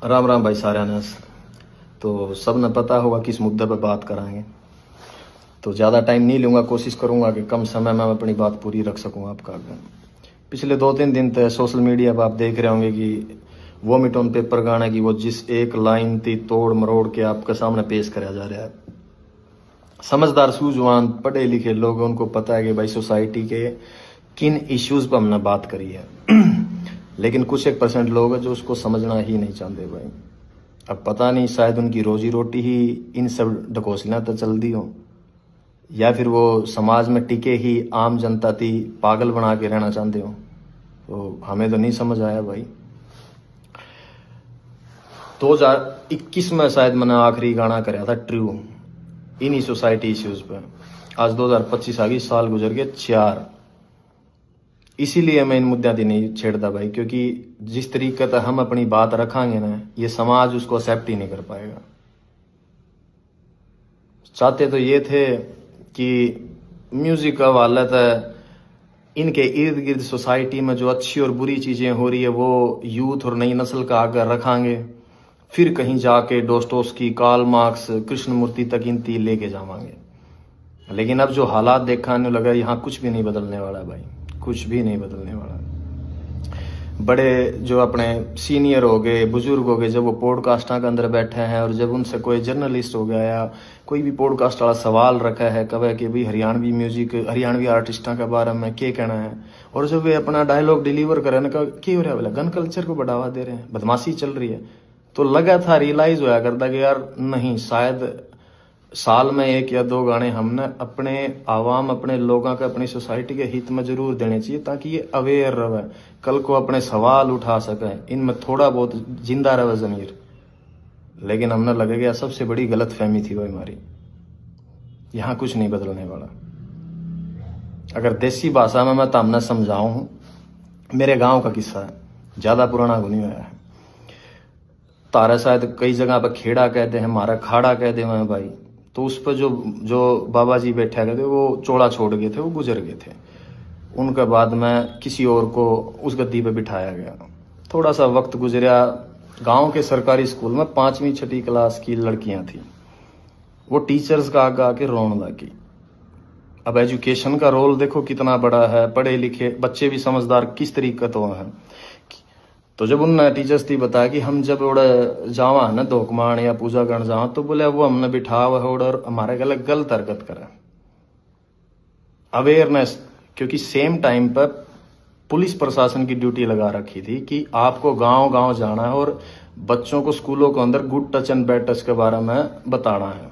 राम राम भाई सारे ने। तो सब ने पता होगा किस मुद्दे पर बात कराएंगे, तो ज़्यादा टाइम नहीं लूँगा। कोशिश करूँगा कि कम समय में अपनी बात पूरी रख सकूँ आपका आगे। पिछले 2-3 दिन तक सोशल मीडिया पर आप देख रहे होंगे कि वोमिट ऑन पेपर गाने की वो जिस एक लाइन थी तोड़ मरोड़ के आपके सामने पेश कराया जा रहा है। समझदार सूझवान पढ़े लिखे लोग, उनको पता है कि भाई सोसाइटी के किन इश्यूज़ पर हमने बात करी है लेकिन कुछ 1% लोग हैं जो उसको समझना ही नहीं चाहते भाई। अब पता नहीं, शायद उनकी रोजी रोटी ही इन सब ढकोसलियाँ तो चल दी हो, या फिर वो समाज में टिके ही आम जनता थी पागल बना के रहना चाहते हो। तो हमें तो नहीं समझ आया भाई। 2021 में शायद मैंने आखिरी गाना कराया था ट्रू इन्हीं सोसाइटी इश्यूज पे। आज 2025 आ गई, साल गुजर गए 4। इसीलिए मैं इन मुद्दों की नहीं छेड़ता भाई, क्योंकि जिस तरीके से हम अपनी बात रखांगे ना, ये समाज उसको एक्सेप्ट ही नहीं कर पाएगा। चाहते तो ये थे कि म्यूजिक का वालत है, इनके इर्द गिर्द सोसाइटी में जो अच्छी और बुरी चीजें हो रही है वो यूथ और नई नस्ल का आगे रखांगे, फिर कहीं जाके डोस्टोव्स्की, कार्ल मार्क्स, कृष्णमूर्ति तक इनती लेके जावांगे। लेकिन अब जो हालात देखने लगा, यहाँ कुछ भी नहीं बदलने वाला भाई, कुछ भी नहीं बदलने वाला। बड़े जो अपने सीनियर हो गए, बुजुर्ग हो गए, जब वो पॉडकास्टा के अंदर बैठे हैं और जब उनसे कोई जर्नलिस्ट हो गया या कोई भी पॉडकास्ट वाला सवाल रखा है कवे कि भाई हरियाणवी म्यूजिक, हरियाणवी आर्टिस्टा के बारे में क्या कहना है, और जब वे अपना डायलॉग डिलीवर करे ना, क्या हो रहा है बोला, गन कल्चर को बढ़ावा दे रहे हैं, बदमाशी चल रही है, तो लगा था रियलाइज होया करता कि यार नहीं, शायद साल में 1 या 2 गाने हमने अपने आवाम, अपने लोगों के, अपनी सोसाइटी के हित में जरूर देने चाहिए, ताकि ये अवेयर रहे, कल को अपने सवाल उठा सके, इनमें थोड़ा बहुत जिंदा रहे जमीर। लेकिन हमने लगे गया सबसे बड़ी गलत फहमी थी वो हमारी। यहाँ कुछ नहीं बदलने वाला। अगर देसी भाषा में मैं तामने समझाऊं, मेरे गांव का किस्सा है, ज्यादा पुराना नहीं हुआ है। तारा शायद कई जगह पर खेड़ा कहते हैं, हमारा खाड़ा कहते हैं भाई। तो उस पर जो बाबा जी बैठा गए थे वो चोला छोड़ गए थे, वो गुजर गए थे। उनके बाद में किसी और को उस गद्दी पे बिठाया गया। थोड़ा सा वक्त गुजरा, गांव के सरकारी स्कूल में 5वीं 6ठी क्लास की लड़कियां थी, वो टीचर्स का आगे आके रोने लगी। अब एजुकेशन का रोल देखो कितना बड़ा है, पढ़े लिखे बच्चे भी समझदार किस तरीके तो हैं। तो जब उन टीचर्स थी बताया कि हम जब उड़ जावा है ना धोकमान या पूजा करने जावा, तो बोले वो हमने बिठा हुआ और हमारे गलत गलत हरकत करे। अवेयरनेस, क्योंकि सेम टाइम पर पुलिस प्रशासन की ड्यूटी लगा रखी थी कि आपको गांव गांव जाना है और बच्चों को स्कूलों के अंदर good touch and bad touch के बारे में बताना है।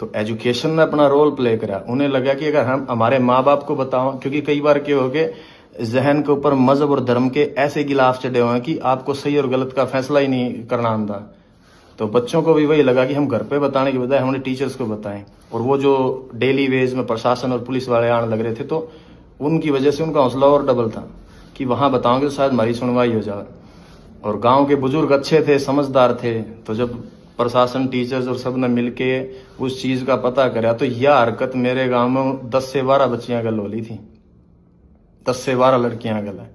तो एजुकेशन ने अपना रोल प्ले करा। उन्हें लगा कि अगर हम हमारे माँ बाप को बताओ, क्योंकि कई बार क्या हो गए, जहन के ऊपर मजहब और धर्म के ऐसे गिलाफ चढ़े हुए हैं कि आपको सही और गलत का फैसला ही नहीं करना आता। तो बच्चों को भी वही लगा कि हम घर पे बताने की बजाय हमने टीचर्स को बताएं। और वो जो डेली वेज में प्रशासन और पुलिस वाले आने लग रहे थे, तो उनकी वजह से उनका हौसला और डबल था कि वहां बताओगे तो शायद हमारी सुनवाई हो जाए। और गांव के बुजुर्ग अच्छे थे, समझदार थे, तो जब प्रशासन, टीचर्स और सब ने मिलके उस चीज का पता करा, तो यह हरकत मेरे गांव में 10 से 12 बच्चियां गल होली थी, 10 से 12 लड़कियां गल है।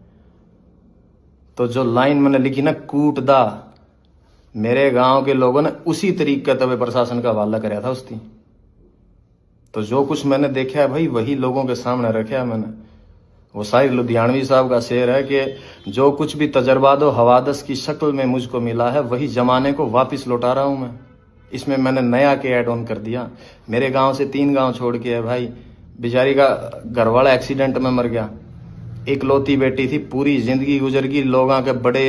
तो जो लाइन मैंने लिखी ना, कूट दा, मेरे गांव के लोगों ने उसी तरीके तब प्रशासन का हवाला कराया था उसकी। तो जो कुछ मैंने देखा है भाई, वही लोगों के सामने रखा है मैंने। वो शायर लुधियानवी साहब का शेर है कि जो कुछ भी तजर्बा दो हवादस की शक्ल में मुझको मिला है, वही जमाने को वापस लौटा रहा हूं मैं। इसमें मैंने नया के ऐड ऑन कर दिया। मेरे गांव से 3 गांव छोड़ के है भाई, बेचारी का घरवाला एक्सीडेंट में मर गया, इकलौती बेटी थी, पूरी जिंदगी गुजर गई, लोगों के बड़े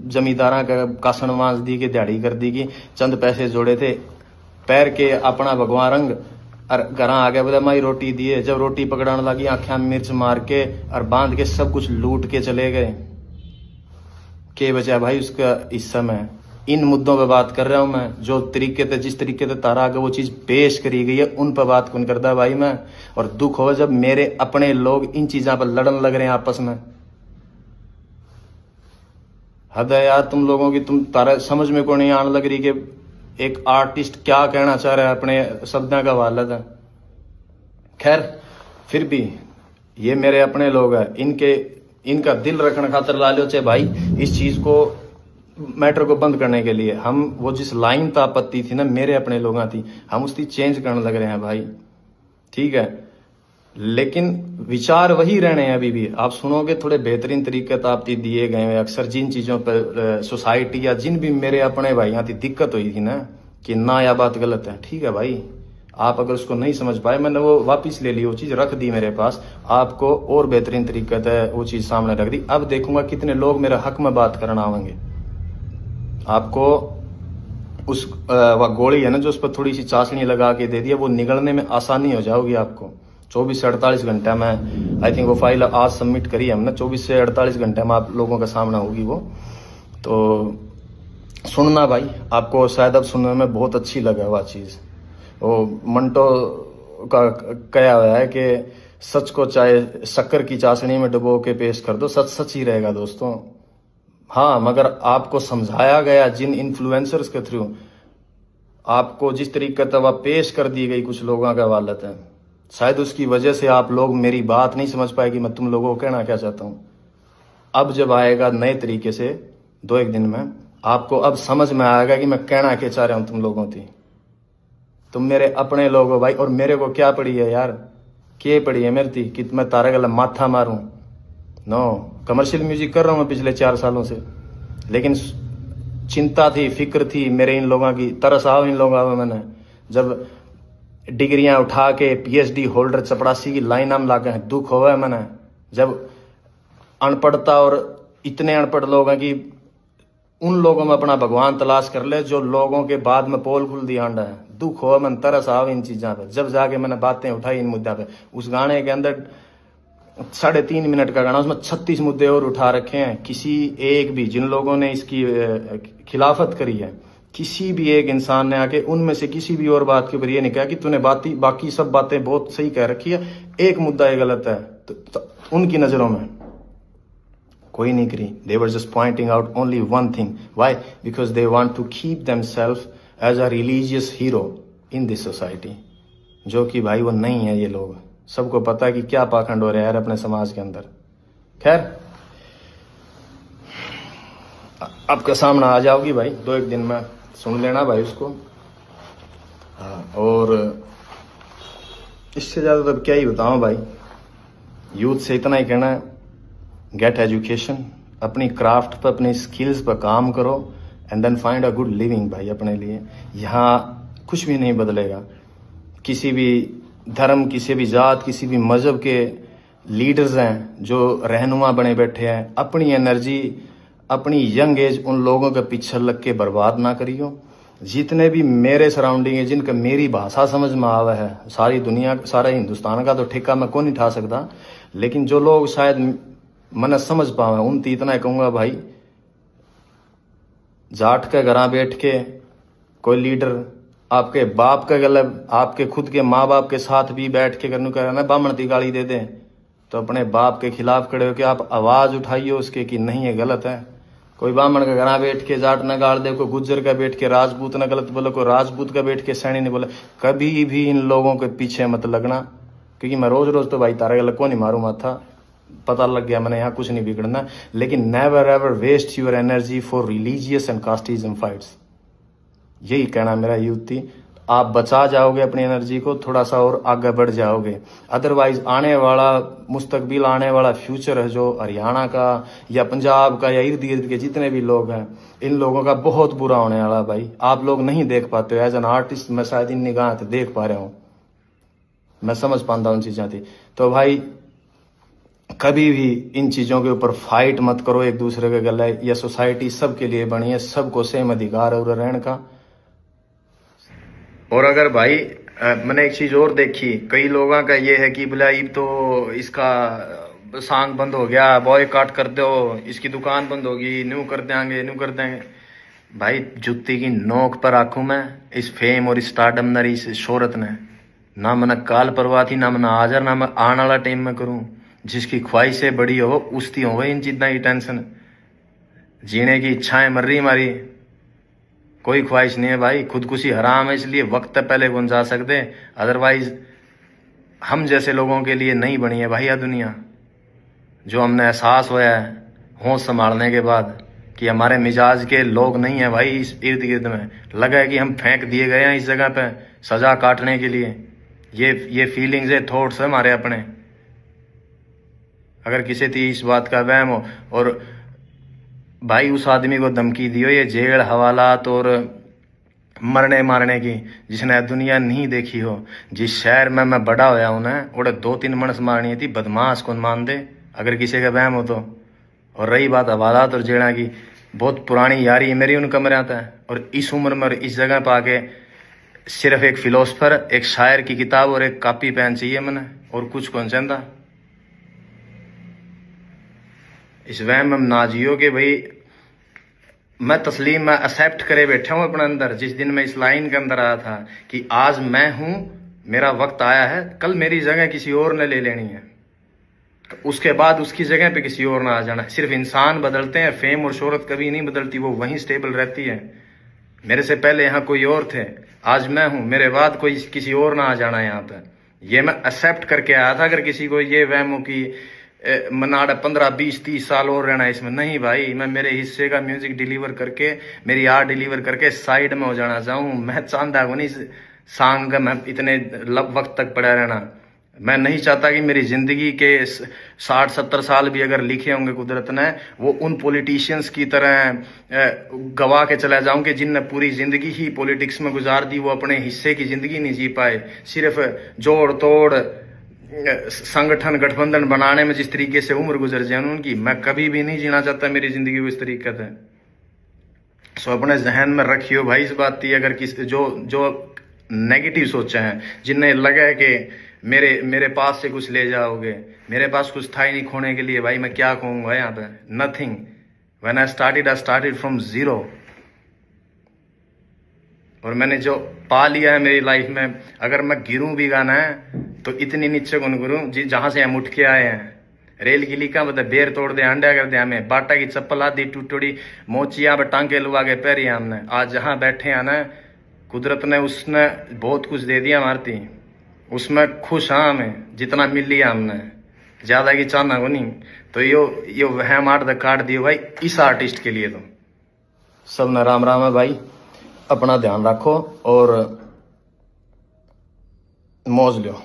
जमींदारा का कासन मांस दी के, दिहाड़ी कर दी की, चंद पैसे जोड़े थे, पैर के अपना भगवान रंग और घर आ गया, बोले माई रोटी दिए। जब रोटी पकड़ाने लगी, आंखें में मिर्च मार के और बांध के सब कुछ लूट के चले गए। के बचा भाई उसका हिस्सा में। इन मुद्दों पे बात कर रहा हूं मैं, जो तरीके से, जिस तरीके से तारा आगे वो चीज पेश करी गई है, उन पर बात कौन करता भाई मैं। और दुख हो जब मेरे अपने लोग इन चीजों पर लड़न लग रहे हैं आपस में। हद है यार तुम लोगों की, तुम तारा समझ में को नहीं आने लग रही कि एक आर्टिस्ट क्या कहना चाह रहा है अपने शब्दों का वालद है। खैर फिर भी ये मेरे अपने लोग हैं, इनका दिल रखने खातर ला लो चाहे भाई, इस चीज को मैटर को बंद करने के लिए हम वो जिस लाइन आपत्ति थी ना मेरे अपने लोगों थी, हम उसकी चेंज करने लग रहे हैं भाई, ठीक है। लेकिन विचार वही रहने हैं अभी भी। आप सुनोगे थोड़े बेहतरीन तरीके आपती दिए गए हैं। अक्सर जिन चीज़ों पर सोसाइटी या जिन भी मेरे अपने भाई यहाँ दिक्कत हुई थी ना कि ना यह बात गलत है, ठीक है भाई, आप अगर उसको नहीं समझ पाए, मैंने वो वापस ले ली, वो चीज़ रख दी मेरे पास, आपको और बेहतरीन तरीके से वो चीज़ सामने रख दी। अब देखूंगा कितने लोग मेरे हक में बात करना आवेंगे। आपको उस वह गोली है ना जो उस पर थोड़ी सी चाशनी लगा के दे दिया, वो निगलने में आसानी हो जाओगी आपको। 24 से 48 घंटे में, आई थिंक वो फाइल आज सबमिट करी है हमने, 24 से 48 घंटे में आप लोगों का सामना होगी वो। तो सुनना भाई, आपको शायद अब सुनने में बहुत अच्छी लगे वह चीज़। वो मंटो का कहा हुआ है कि सच को चाहे शक्कर की चाशनी में डुबो के पेश कर दो, सच सच ही रहेगा दोस्तों। हाँ, मगर आपको समझाया गया जिन इन्फ्लुएंसर्स के थ्रू, आपको जिस तरीके से वह पेश कर दी गई कुछ लोगों का हालत है, शायद उसकी वजह से आप लोग मेरी बात नहीं समझ पाए कि मैं तुम लोगों को कहना क्या चाहता हूँ। अब जब आएगा नए तरीके से 2-1 दिन में, आपको अब समझ में आएगा कि मैं कहना क्या चाह रहा हूँ तुम लोगों की। तुम मेरे अपने लोग हो भाई, और मेरे को क्या पड़ी है यार, क्या पड़ी है मेरी थी कि मैं तारे गला माथा मारूं? नो, कमर्शियल म्यूजिक कर रहा हूँ मैं पिछले 4 सालों से, लेकिन चिंता थी, फिक्र थी मेरे इन लोगों की, तरस आओ इन लोगों में। मैंने जब डिग्रियां उठा के PhD होल्डर चपड़ासी की लाइन में लागे हैं, दुख हुआ है मैंने। जब अनपढ़ता और इतने अनपढ़ लोग हैं कि उन लोगों में अपना भगवान तलाश कर ले जो लोगों के बाद में पोल खुल दिया अंडा है, दुख हो, मन तरस आओ इन चीज़ों पे। जब जाके मैंने बातें उठाई इन मुद्दा पे, उस गाने के अंदर 3.5 मिनट का गाना, उसमें 36 मुद्दे और उठा रखे हैं। किसी एक भी, जिन लोगों ने इसकी खिलाफत करी है, किसी भी एक इंसान ने आके उनमें से किसी भी और बात के ऊपर ये नहीं कहा कि तूने बाकी सब बातें बहुत सही कह रखी है, एक मुद्दा ये गलत है, तो उनकी नज़रों में कोई नहीं करी। They were just pointing out only one thing. Why? Because they want to keep themselves as a religious hero in this society. जो कि भाई वो नहीं है ये लोग। सबको पता है कि क्या पाखंड हो रहा है यार अपने समाज के अंदर। खैर, आपका सामना आ जाओगी भाई 2-1 दिन में, सुन लेना भाई उसको। हाँ, और इससे ज़्यादा तो क्या ही बताऊँ भाई, यूथ से इतना ही कहना है, गेट एजुकेशन, अपनी क्राफ्ट पर, अपनी स्किल्स पर काम करो, and then find a good living भाई अपने लिए। यहाँ कुछ भी नहीं बदलेगा। किसी भी धर्म, किसी भी जात, किसी भी मजहब के लीडर्स हैं जो रहनुमा बने बैठे हैं, अपनी एनर्जी, अपनी यंग एज उन लोगों के पीछे लग के बर्बाद ना करियो। जितने भी मेरे सराउंडिंग है, जिनका मेरी भाषा समझ में आवा है, सारी दुनिया, सारा हिंदुस्तान का तो ठेका मैं कौन नहीं उठा सकता, लेकिन जो लोग शायद मन समझ पावे, उनती इतना कहूँगा भाई, जाट के घर बैठ के कोई लीडर आपके बाप के गले, आपके खुद के माँ बाप के साथ भी बैठ के करना बामण ती गाली दे दे, तो अपने बाप के खिलाफ खड़े हो कि आप आवाज़ उठाइए उसके कि नहीं ये गलत है। कोई ब्राह्मण का घर बैठ के जाट न गाड़ दे, कोई गुज्जर का बैठ के राजपूत न गलत बोले, कोई राजपूत का बैठ के सैनी नहीं बोले। कभी भी इन लोगों के पीछे मत लगना, क्योंकि मैं रोज रोज तो भाई तारे गलत को नहीं मारू माथा, पता लग गया मैंने यहाँ कुछ नहीं बिगड़ना। लेकिन never ever waste your energy for religious and casteism fights, यही कहना मेरा यूथ थी। आप बचा जाओगे अपनी एनर्जी को, थोड़ा सा और आगे बढ़ जाओगे। अदरवाइज आने वाला मुस्तकबिल, आने वाला फ्यूचर है जो हरियाणा का या पंजाब का या इर्द गिर्द के जितने भी लोग हैं, इन लोगों का बहुत बुरा होने वाला भाई। आप लोग नहीं देख पाते हो, एज एन आर्टिस्ट मैं शायद इन निगाह से देख पा रहा हूँ, मैं समझ पाता हूँ उन चीज़ें थी। तो भाई कभी भी इन चीज़ों के ऊपर फाइट मत करो एक दूसरे के गले। या सोसाइटी सबके लिए बनी है, सबको सेम अधिकार है रहने का। और अगर भाई मैंने एक चीज़ और देखी, कई लोगों का ये है कि बोला ये तो इसका सांग बंद हो गया, बॉयकॉट कर दो, इसकी दुकान बंद होगी, न्यू कर देंगे, न्यू कर देंगे। भाई जुत्ती की नोक पर आंखों में इस फेम और इस स्टारडम ने, इस शोहरत ने, ना मैंने काल परवाह थी, ना मैंने हाजर, ना मैं आने वाला टाइम में करूँ। जिसकी ख्वाहिशें बड़ी हो उसकी हो इन चीज़ों की टेंशन, जीने की इच्छाएं मर रही हमारी, कोई ख्वाहिश नहीं है भाई। खुदकुशी हराम है, इसलिए वक्त पहले कौन जा सकते, अदरवाइज हम जैसे लोगों के लिए नहीं बनी है भाई यह दुनिया। जो हमने एहसास हुआ है होश संभालने के बाद कि हमारे मिजाज के लोग नहीं है भाई इस इर्द गिर्द में। लगा है कि हम फेंक दिए गए हैं इस जगह पे सजा काटने के लिए। ये फीलिंग्स है, थॉट्स है हमारे अपने। अगर किसी थी इस बात का वहम हो, और भाई उस आदमी को धमकी दियो ये जेल हवालात और मरने मारने की, जिसने दुनिया नहीं देखी हो। जिस शहर में मैं बड़ा होया हूं ना, उड़े 2-3 मनस मारनी थी, बदमाश कौन मान दे अगर किसी का वहम हो तो। और रही बात हवालात और जेड़ा की, बहुत पुरानी यारी है मेरी उन कमरे आता है। और इस उम्र में और इस जगह पर आके सिर्फ एक फिलोसफर, एक शायर की किताब और एक कॉपी पेन चाहिए मैंने, और कुछ कौन चाहता। इस वहम में ना जियो कि भाई मैं तस्लीम, मैं एक्सेप्ट करे बैठा हूं अपने अंदर। जिस दिन मैं इस लाइन के अंदर आया था कि आज मैं हूं, मेरा वक्त आया है, कल मेरी जगह किसी और ने ले लेनी है, उसके बाद उसकी जगह पे किसी और ना आ जाना। सिर्फ इंसान बदलते हैं, फेम और शोहरत कभी नहीं बदलती, वो वहीं स्टेबल रहती है। मेरे से पहले यहाँ कोई और थे, आज मैं हूं, मेरे बाद कोई किसी और ना आ जाना यहाँ पे। ये मैं एक्सेप्ट करके आया था। अगर किसी को ये वहम हो कि मनाड़ा 15-20-30 साल और रहना इसमें, नहीं भाई, मैं मेरे हिस्से का म्यूजिक डिलीवर करके, मेरी आर्ट डिलीवर करके साइड में हो जाना चाहूँ। मैं चाहता हूँ नहीं सॉन्ग का मैं इतने वक्त तक पड़ा रहना। मैं नहीं चाहता कि मेरी जिंदगी के 60-70 साल भी अगर लिखे होंगे कुदरत ने, वो उन पॉलिटिशियंस की तरह गवा के चला जाऊं कि जिनने पूरी जिंदगी ही पॉलिटिक्स में गुजार दी, वो अपने हिस्से की जिंदगी नहीं जी पाए। सिर्फ जोड़ तोड़ संगठन गठबंधन बनाने में जिस तरीके से उम्र गुजर जाए उनकी, मैं कभी भी नहीं जीना चाहता मेरी जिंदगी को इस तरीके से। सो अपने जहन में रखियो भाई इस बात की। अगर किस जो नेगेटिव सोचे हैं, जिन्हें लगा है कि मेरे पास से कुछ ले जाओगे, मेरे पास कुछ था ही नहीं खोने के लिए, भाई मैं क्या कहूंगा यहाँ पे, nothing. When I started from zero. और मैंने जो पा लिया है मेरी लाइफ में, अगर मैं गिरूं भी गाना है तो इतनी नीचे कौन गिरूं जहां से हम उठ के आए हैं। रेल की लीका मतलब बेर तोड़ दे, अंडा कर दे हमें, बाटा की चप्पल आदि टूटी मोचिया पे टांके लुआ के पैरी हमने। आज जहां बैठे हैं ना, कुदरत ने उसने बहुत कुछ दे दिया हमारी, उसमें खुश हाँ हमें जितना मिल लिया हमने, ज्यादा की चाहना को नहीं। तो यो वहम आर्ट काट दियो भाई इस आर्टिस्ट के लिए। तो सब न राम राम है भाई, अपना ध्यान रखो और मौज लो।